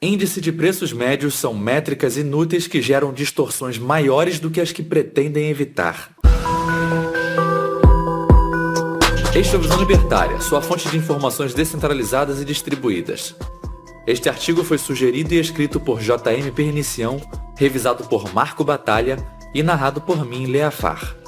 Índice de preços médios são métricas inúteis que geram distorções maiores do que as que pretendem evitar. Este é o Visão Libertária, sua fonte de informações descentralizadas e distribuídas. Este artigo foi sugerido e escrito por J.M. Pernicião, revisado por Marco Batalha e narrado por mim, Leafar.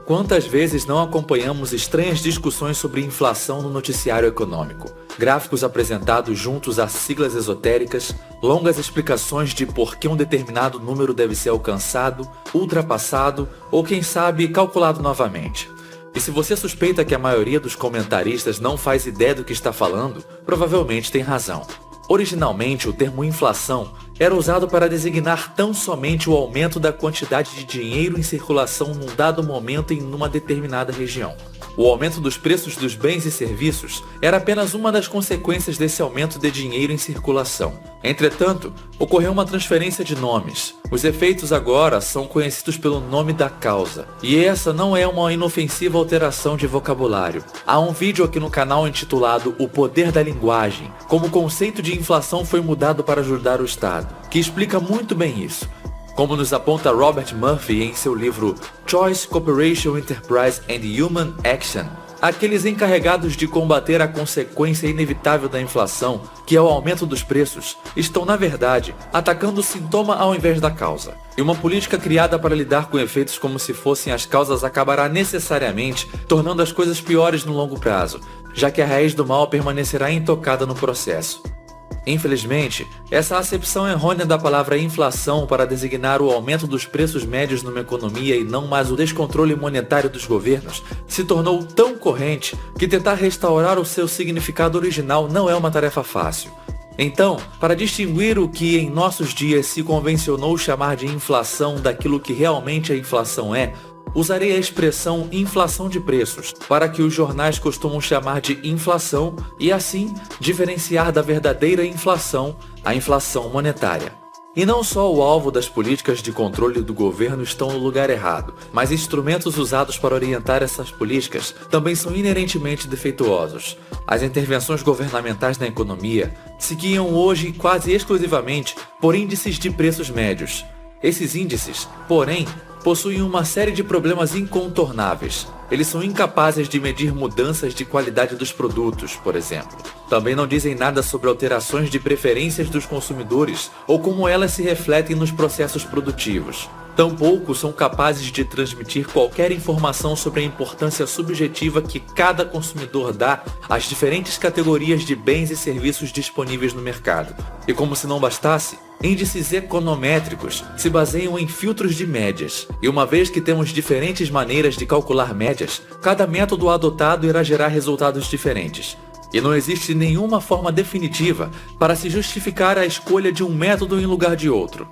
Quantas vezes não acompanhamos estranhas discussões sobre inflação no noticiário econômico? Gráficos apresentados juntos a siglas esotéricas, longas explicações de por que um determinado número deve ser alcançado, ultrapassado ou, quem sabe, calculado novamente. E se você suspeita que a maioria dos comentaristas não faz ideia do que está falando, provavelmente tem razão. Originalmente, o termo inflação era usado para designar tão somente o aumento da quantidade de dinheiro em circulação num dado momento em uma determinada região. O aumento dos preços dos bens e serviços era apenas uma das consequências desse aumento de dinheiro em circulação. Entretanto, ocorreu uma transferência de nomes. Os efeitos agora são conhecidos pelo nome da causa. E essa não é uma inofensiva alteração de vocabulário. Há um vídeo aqui no canal intitulado O Poder da Linguagem, como o conceito de inflação foi mudado para ajudar o Estado, que explica muito bem isso. Como nos aponta Robert Murphy em seu livro Choice, Cooperation, Enterprise and Human Action, aqueles encarregados de combater a consequência inevitável da inflação, que é o aumento dos preços, estão, na verdade, atacando o sintoma ao invés da causa. E uma política criada para lidar com efeitos como se fossem as causas acabará necessariamente tornando as coisas piores no longo prazo, já que a raiz do mal permanecerá intocada no processo. Infelizmente, essa acepção errônea da palavra inflação para designar o aumento dos preços médios numa economia e não mais o descontrole monetário dos governos se tornou tão corrente que tentar restaurar o seu significado original não é uma tarefa fácil. Então, para distinguir o que em nossos dias se convencionou chamar de inflação daquilo que realmente a inflação é, usarei a expressão inflação de preços, para que os jornais costumam chamar de inflação e assim diferenciar da verdadeira inflação, a inflação monetária. E não só o alvo das políticas de controle do governo estão no lugar errado, mas instrumentos usados para orientar essas políticas também são inerentemente defeituosos. As intervenções governamentais na economia se guiam hoje quase exclusivamente por índices de preços médios. Esses índices, porém, possuem uma série de problemas incontornáveis. Eles são incapazes de medir mudanças de qualidade dos produtos, por exemplo. Também não dizem nada sobre alterações de preferências dos consumidores ou como elas se refletem nos processos produtivos. Tampouco são capazes de transmitir qualquer informação sobre a importância subjetiva que cada consumidor dá às diferentes categorias de bens e serviços disponíveis no mercado. E como se não bastasse, índices econométricos se baseiam em filtros de médias, e uma vez que temos diferentes maneiras de calcular médias, cada método adotado irá gerar resultados diferentes. E não existe nenhuma forma definitiva para se justificar a escolha de um método em lugar de outro.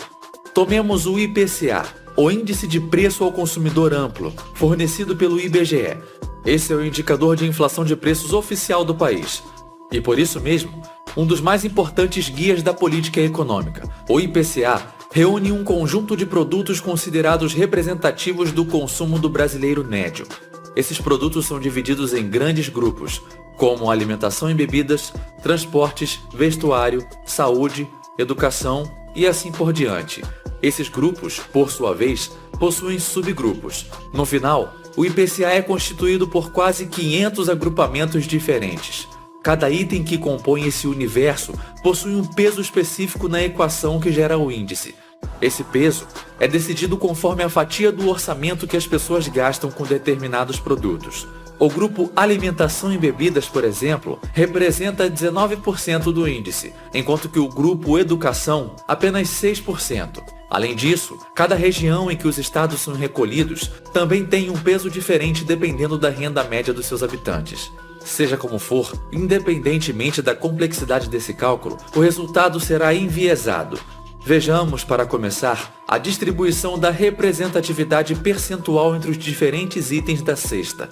Tomemos o IPCA, o Índice de Preço ao Consumidor Amplo, fornecido pelo IBGE. Esse é o indicador de inflação de preços oficial do país. E por isso mesmo, um dos mais importantes guias da política econômica. O IPCA reúne um conjunto de produtos considerados representativos do consumo do brasileiro médio. Esses produtos são divididos em grandes grupos, como alimentação e bebidas, transportes, vestuário, saúde, educação e assim por diante. Esses grupos, por sua vez, possuem subgrupos. No final, o IPCA é constituído por quase 500 agrupamentos diferentes. Cada item que compõe esse universo possui um peso específico na equação que gera o índice. Esse peso é decidido conforme a fatia do orçamento que as pessoas gastam com determinados produtos. O grupo alimentação e bebidas, por exemplo, representa 19% do índice, enquanto que o grupo educação apenas 6%. Além disso, cada região em que os estados são recolhidos também tem um peso diferente dependendo da renda média dos seus habitantes. Seja como for, independentemente da complexidade desse cálculo, o resultado será enviesado. Vejamos, para começar, a distribuição da representatividade percentual entre os diferentes itens da cesta.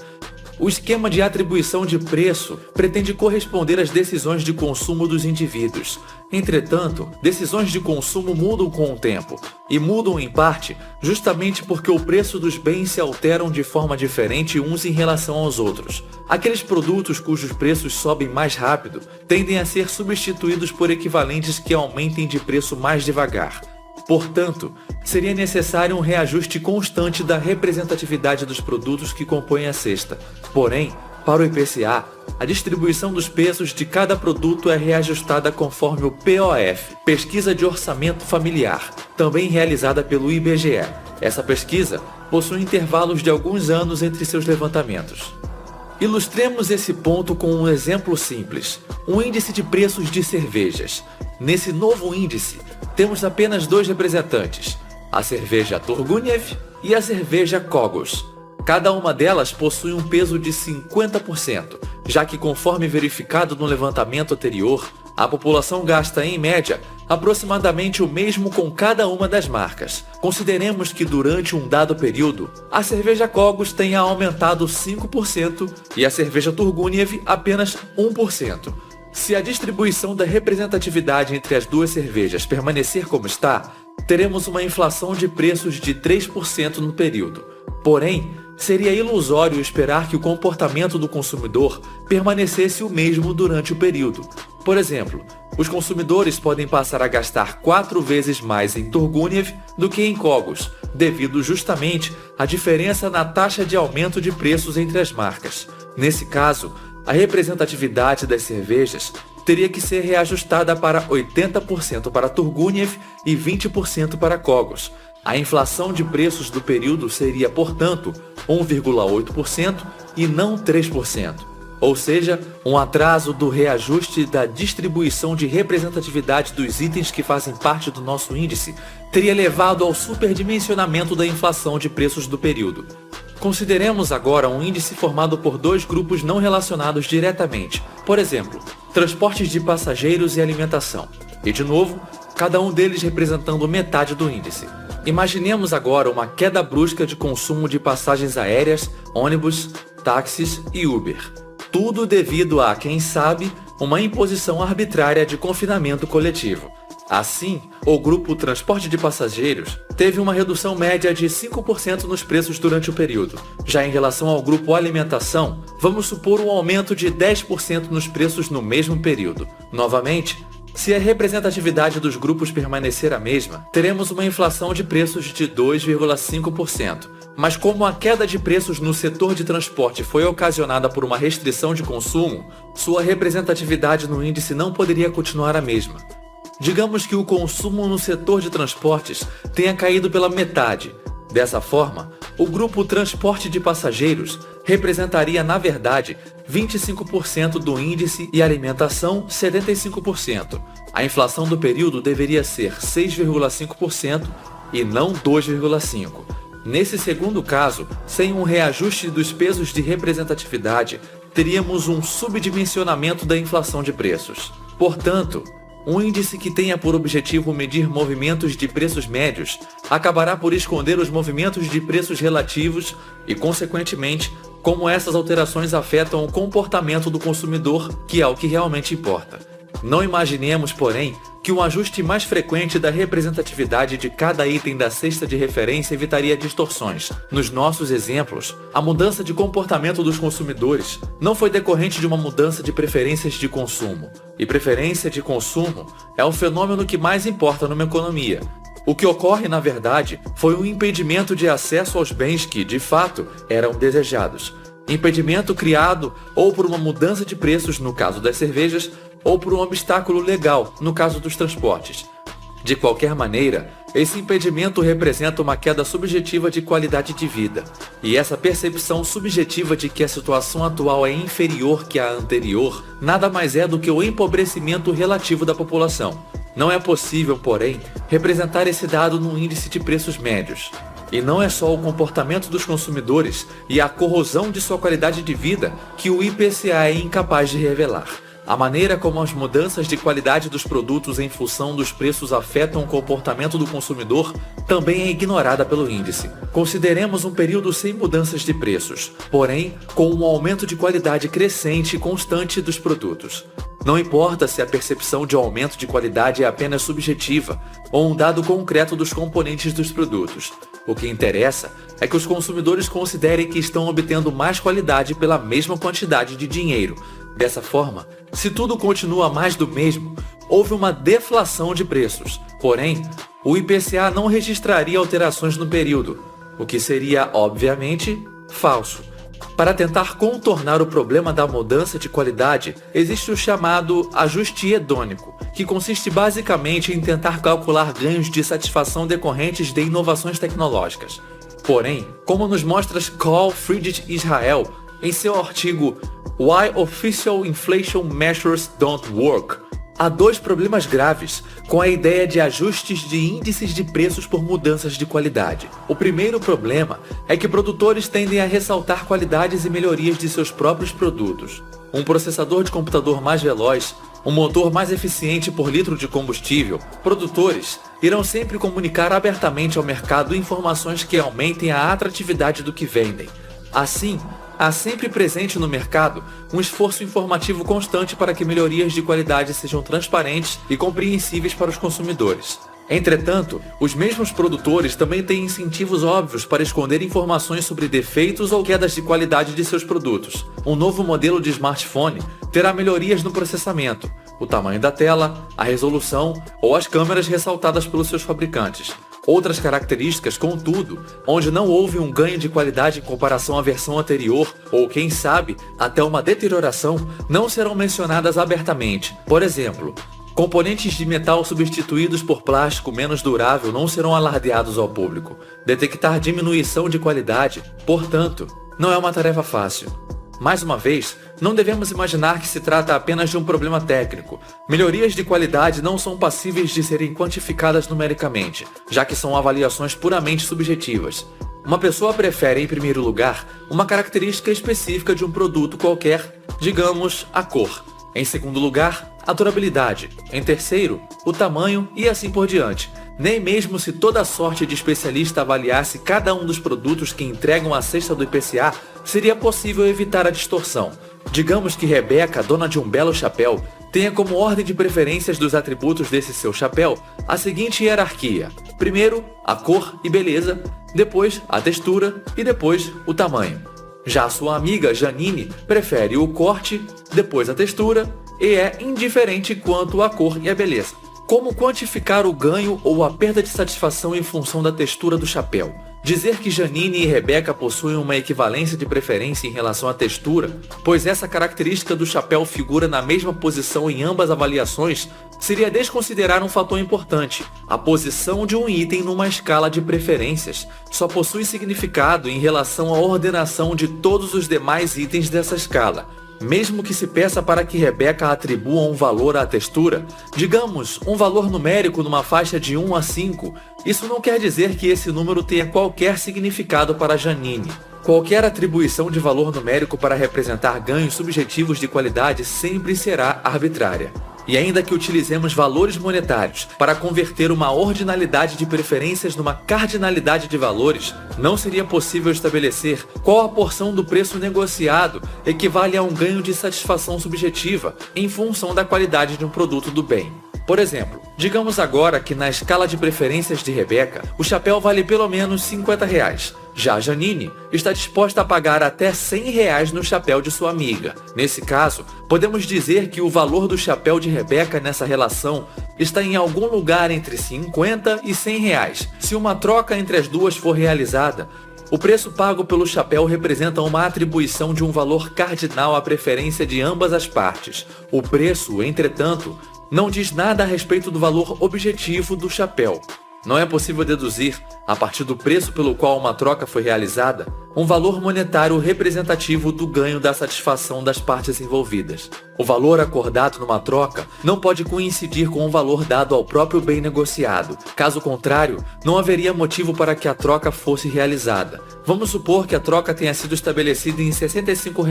O esquema de atribuição de preço pretende corresponder às decisões de consumo dos indivíduos. Entretanto, decisões de consumo mudam com o tempo, e mudam em parte justamente porque o preço dos bens se alteram de forma diferente uns em relação aos outros. Aqueles produtos cujos preços sobem mais rápido tendem a ser substituídos por equivalentes que aumentem de preço mais devagar. Portanto, seria necessário um reajuste constante da representatividade dos produtos que compõem a cesta. Porém, para o IPCA, a distribuição dos preços de cada produto é reajustada conforme o POF, Pesquisa de Orçamento Familiar, também realizada pelo IBGE. Essa pesquisa possui intervalos de alguns anos entre seus levantamentos. Ilustremos esse ponto com um exemplo simples: um índice de preços de cervejas. Nesse novo índice, temos apenas dois representantes, a cerveja Turguniev e a cerveja Kogos. Cada uma delas possui um peso de 50%, já que, conforme verificado no levantamento anterior, a população gasta, em média, aproximadamente o mesmo com cada uma das marcas. Consideremos que durante um dado período, a cerveja Kogos tenha aumentado 5% e a cerveja Turguniev apenas 1%. Se a distribuição da representatividade entre as duas cervejas permanecer como está, teremos uma inflação de preços de 3% no período. Porém, seria ilusório esperar que o comportamento do consumidor permanecesse o mesmo durante o período. Por exemplo, os consumidores podem passar a gastar 4 vezes mais em Turguniev do que em Kogos, devido justamente à diferença na taxa de aumento de preços entre as marcas. Nesse caso, a representatividade das cervejas teria que ser reajustada para 80% para Turguniev e 20% para Kogos. A inflação de preços do período seria, portanto, 1,8% e não 3%. Ou seja, um atraso do reajuste da distribuição de representatividade dos itens que fazem parte do nosso índice teria levado ao superdimensionamento da inflação de preços do período. Consideremos agora um índice formado por dois grupos não relacionados diretamente, por exemplo, transportes de passageiros e alimentação, e de novo, cada um deles representando metade do índice. Imaginemos agora uma queda brusca de consumo de passagens aéreas, ônibus, táxis e Uber. Tudo devido a, quem sabe, uma imposição arbitrária de confinamento coletivo. Assim, o grupo transporte de passageiros teve uma redução média de 5% nos preços durante o período. Já em relação ao grupo alimentação, vamos supor um aumento de 10% nos preços no mesmo período. Novamente, se a representatividade dos grupos permanecer a mesma, teremos uma inflação de preços de 2,5%. Mas como a queda de preços no setor de transporte foi ocasionada por uma restrição de consumo, sua representatividade no índice não poderia continuar a mesma. Digamos que o consumo no setor de transportes tenha caído pela metade. Dessa forma, o grupo transporte de passageiros representaria, na verdade, 25% do índice e alimentação 75%. A inflação do período deveria ser 6,5% e não 2,5%. Nesse segundo caso, sem um reajuste dos pesos de representatividade, teríamos um subdimensionamento da inflação de preços. Portanto, um índice que tenha por objetivo medir movimentos de preços médios acabará por esconder os movimentos de preços relativos e, consequentemente, como essas alterações afetam o comportamento do consumidor, que é o que realmente importa. Não imaginemos, porém, que um ajuste mais frequente da representatividade de cada item da cesta de referência evitaria distorções. Nos nossos exemplos, a mudança de comportamento dos consumidores não foi decorrente de uma mudança de preferências de consumo. E preferência de consumo é o fenômeno que mais importa numa economia. O que ocorre, na verdade, foi um impedimento de acesso aos bens que, de fato, eram desejados. Impedimento criado ou por uma mudança de preços, no caso das cervejas, ou por um obstáculo legal, no caso dos transportes. De qualquer maneira, esse impedimento representa uma queda subjetiva de qualidade de vida, e essa percepção subjetiva de que a situação atual é inferior que a anterior nada mais é do que o empobrecimento relativo da população. Não é possível, porém, representar esse dado num índice de preços médios. E não é só o comportamento dos consumidores e a corrosão de sua qualidade de vida que o IPCA é incapaz de revelar. A maneira como as mudanças de qualidade dos produtos em função dos preços afetam o comportamento do consumidor também é ignorada pelo índice. Consideremos um período sem mudanças de preços, porém com um aumento de qualidade crescente e constante dos produtos. Não importa se a percepção de aumento de qualidade é apenas subjetiva ou um dado concreto dos componentes dos produtos. O que interessa é que os consumidores considerem que estão obtendo mais qualidade pela mesma quantidade de dinheiro. Dessa forma, se tudo continua mais do mesmo, houve uma deflação de preços. Porém, o IPCA não registraria alterações no período, o que seria, obviamente, falso. Para tentar contornar o problema da mudança de qualidade, existe o chamado ajuste hedônico, que consiste basicamente em tentar calcular ganhos de satisfação decorrentes de inovações tecnológicas. Porém, como nos mostra Carl Friedrich Israel em seu artigo Why Official Inflation Measures Don't Work, há dois problemas graves com a ideia de ajustes de índices de preços por mudanças de qualidade. O primeiro problema é que produtores tendem a ressaltar qualidades e melhorias de seus próprios produtos. Um processador de computador mais veloz, um motor mais eficiente por litro de combustível, produtores irão sempre comunicar abertamente ao mercado informações que aumentem a atratividade do que vendem. Assim, há sempre presente no mercado um esforço informativo constante para que melhorias de qualidade sejam transparentes e compreensíveis para os consumidores. Entretanto, os mesmos produtores também têm incentivos óbvios para esconder informações sobre defeitos ou quedas de qualidade de seus produtos. Um novo modelo de smartphone terá melhorias no processamento, o tamanho da tela, a resolução ou as câmeras ressaltadas pelos seus fabricantes. Outras características, contudo, onde não houve um ganho de qualidade em comparação à versão anterior, ou quem sabe, até uma deterioração, não serão mencionadas abertamente. Por exemplo, componentes de metal substituídos por plástico menos durável não serão alardeados ao público. Detectar diminuição de qualidade, portanto, não é uma tarefa fácil. Mais uma vez, não devemos imaginar que se trata apenas de um problema técnico. Melhorias de qualidade não são passíveis de serem quantificadas numericamente, já que são avaliações puramente subjetivas. Uma pessoa prefere, em primeiro lugar, uma característica específica de um produto qualquer, digamos, a cor. Em segundo lugar, a durabilidade. Em terceiro, o tamanho e assim por diante. Nem mesmo se toda sorte de especialista avaliasse cada um dos produtos que entregam a cesta do IPCA, seria possível evitar a distorção. Digamos que Rebeca, dona de um belo chapéu, tenha como ordem de preferências dos atributos desse seu chapéu a seguinte hierarquia. Primeiro, a cor e beleza, depois a textura e depois o tamanho. Já sua amiga Janine prefere o corte, depois a textura e é indiferente quanto à cor e à beleza. Como quantificar o ganho ou a perda de satisfação em função da textura do chapéu? Dizer que Janine e Rebeca possuem uma equivalência de preferência em relação à textura, pois essa característica do chapéu figura na mesma posição em ambas avaliações, seria desconsiderar um fator importante. A posição de um item numa escala de preferências só possui significado em relação à ordenação de todos os demais itens dessa escala. Mesmo que se peça para que Rebeca atribua um valor à textura, digamos, um valor numérico numa faixa de 1 a 5, isso não quer dizer que esse número tenha qualquer significado para Janine. Qualquer atribuição de valor numérico para representar ganhos subjetivos de qualidade sempre será arbitrária. E ainda que utilizemos valores monetários para converter uma ordinalidade de preferências numa cardinalidade de valores, não seria possível estabelecer qual a porção do preço negociado equivale a um ganho de satisfação subjetiva em função da qualidade de um produto do bem. Por exemplo, digamos agora que na escala de preferências de Rebeca, o chapéu vale pelo menos R$50. Já a Janine está disposta a pagar até R$100 no chapéu de sua amiga. Nesse caso, podemos dizer que o valor do chapéu de Rebeca nessa relação está em algum lugar entre R$50 e R$100. Se uma troca entre as duas for realizada, o preço pago pelo chapéu representa uma atribuição de um valor cardinal à preferência de ambas as partes. O preço, entretanto, não diz nada a respeito do valor objetivo do chapéu. Não é possível deduzir, a partir do preço pelo qual uma troca foi realizada, um valor monetário representativo do ganho da satisfação das partes envolvidas. O valor acordado numa troca não pode coincidir com o valor dado ao próprio bem negociado. Caso contrário, não haveria motivo para que a troca fosse realizada. Vamos supor que a troca tenha sido estabelecida em R$ 65.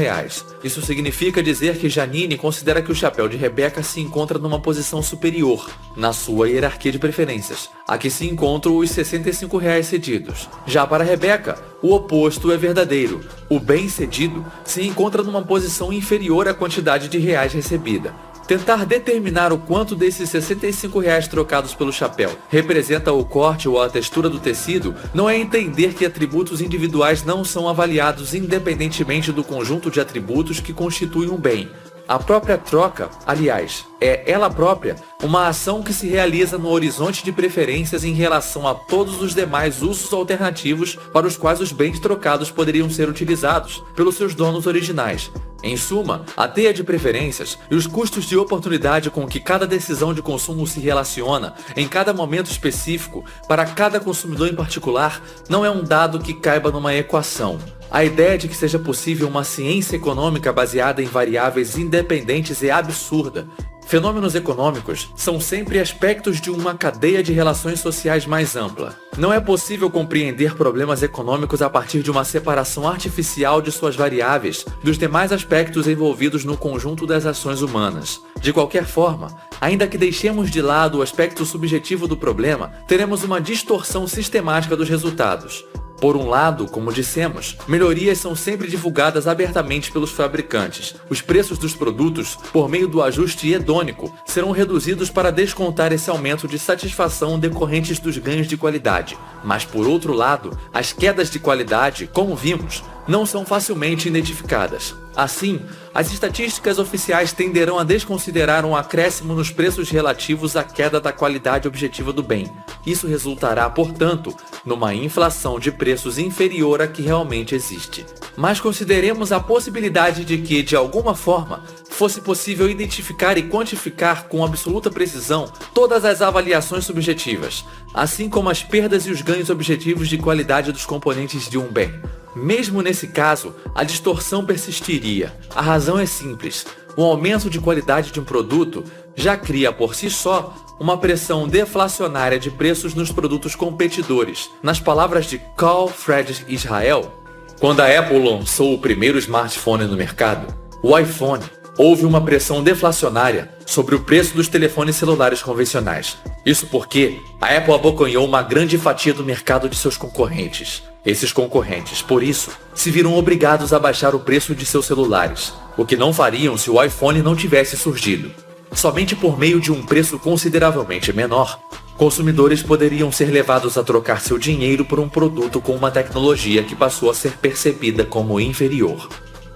Isso significa dizer que Janine considera que o chapéu de Rebeca se encontra numa posição superior, na sua hierarquia de preferências. Aqui se encontram os R$ 65 cedidos. Já para Rebeca, o oposto é verdadeiro. O bem cedido se encontra numa posição inferior à quantidade de reais recebida. Tentar determinar o quanto desses R$ 65 trocados pelo chapéu representa o corte ou a textura do tecido não é entender que atributos individuais não são avaliados independentemente do conjunto de atributos que constituem um bem. A própria troca, aliás, é ela própria uma ação que se realiza no horizonte de preferências em relação a todos os demais usos alternativos para os quais os bens trocados poderiam ser utilizados pelos seus donos originais. Em suma, a teia de preferências e os custos de oportunidade com que cada decisão de consumo se relaciona em cada momento específico para cada consumidor em particular não é um dado que caiba numa equação. A ideia de que seja possível uma ciência econômica baseada em variáveis independentes é absurda. Fenômenos econômicos são sempre aspectos de uma cadeia de relações sociais mais ampla. Não é possível compreender problemas econômicos a partir de uma separação artificial de suas variáveis dos demais aspectos envolvidos no conjunto das ações humanas. De qualquer forma, ainda que deixemos de lado o aspecto subjetivo do problema, teremos uma distorção sistemática dos resultados. Por um lado, como dissemos, melhorias são sempre divulgadas abertamente pelos fabricantes. Os preços dos produtos, por meio do ajuste hedônico, serão reduzidos para descontar esse aumento de satisfação decorrentes dos ganhos de qualidade. Mas por outro lado, as quedas de qualidade, como vimos, não são facilmente identificadas. Assim, as estatísticas oficiais tenderão a desconsiderar um acréscimo nos preços relativos à queda da qualidade objetiva do bem. Isso resultará, portanto, numa inflação de preços inferior à que realmente existe. Mas consideremos a possibilidade de que, de alguma forma, fosse possível identificar e quantificar com absoluta precisão todas as avaliações subjetivas, assim como as perdas e os ganhos objetivos de qualidade dos componentes de um bem. Mesmo nesse caso, a distorção persistiria. A razão é simples. O aumento de qualidade de um produto já cria por si só uma pressão deflacionária de preços nos produtos competidores. Nas palavras de Carl Friedrich Israel, quando a Apple lançou o primeiro smartphone no mercado, o iPhone, houve uma pressão deflacionária sobre o preço dos telefones celulares convencionais. Isso porque a Apple abocanhou uma grande fatia do mercado de seus concorrentes. Esses concorrentes, por isso, se viram obrigados a baixar o preço de seus celulares, o que não fariam se o iPhone não tivesse surgido. Somente por meio de um preço consideravelmente menor, consumidores poderiam ser levados a trocar seu dinheiro por um produto com uma tecnologia que passou a ser percebida como inferior.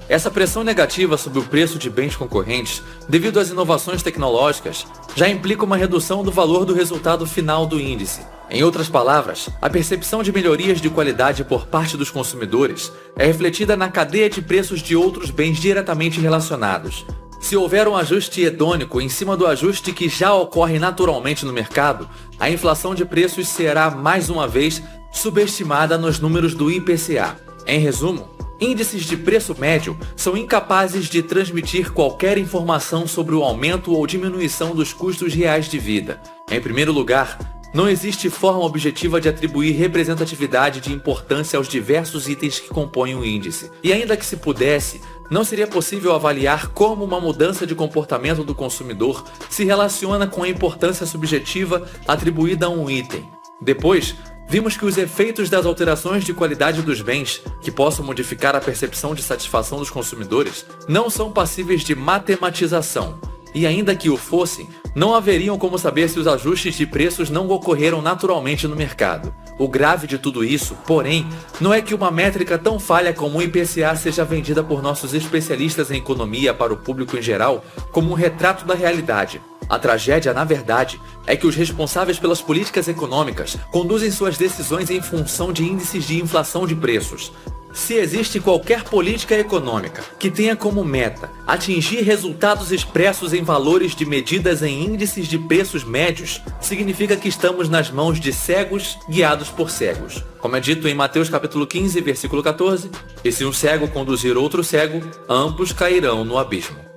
Essa pressão negativa sobre o preço de bens concorrentes, devido às inovações tecnológicas, já implica uma redução do valor do resultado final do índice. Em outras palavras, a percepção de melhorias de qualidade por parte dos consumidores é refletida na cadeia de preços de outros bens diretamente relacionados. Se houver um ajuste hedônico em cima do ajuste que já ocorre naturalmente no mercado, a inflação de preços será, mais uma vez, subestimada nos números do IPCA. Em resumo, índices de preço médio são incapazes de transmitir qualquer informação sobre o aumento ou diminuição dos custos reais de vida. Em primeiro lugar, não existe forma objetiva de atribuir representatividade de importância aos diversos itens que compõem o índice. E ainda que se pudesse, não seria possível avaliar como uma mudança de comportamento do consumidor se relaciona com a importância subjetiva atribuída a um item. Depois, vimos que os efeitos das alterações de qualidade dos bens, que possam modificar a percepção de satisfação dos consumidores, não são passíveis de matematização. E ainda que o fossem, não haveriam como saber se os ajustes de preços não ocorreram naturalmente no mercado. O grave de tudo isso, porém, não é que uma métrica tão falha como o IPCA seja vendida por nossos especialistas em economia para o público em geral como um retrato da realidade. A tragédia, na verdade, é que os responsáveis pelas políticas econômicas conduzem suas decisões em função de índices de inflação de preços. Se existe qualquer política econômica que tenha como meta atingir resultados expressos em valores de medidas em índices de preços médios, significa que estamos nas mãos de cegos guiados por cegos. Como é dito em Mateus capítulo 15, versículo 14, e se um cego conduzir outro cego, ambos cairão no abismo.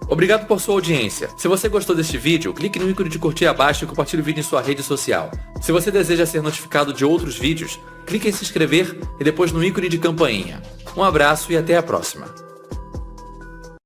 Obrigado por sua audiência. Se você gostou deste vídeo, clique no ícone de curtir abaixo e compartilhe o vídeo em sua rede social. Se você deseja ser notificado de outros vídeos, clique em se inscrever e depois no ícone de campainha. Um abraço e até a próxima.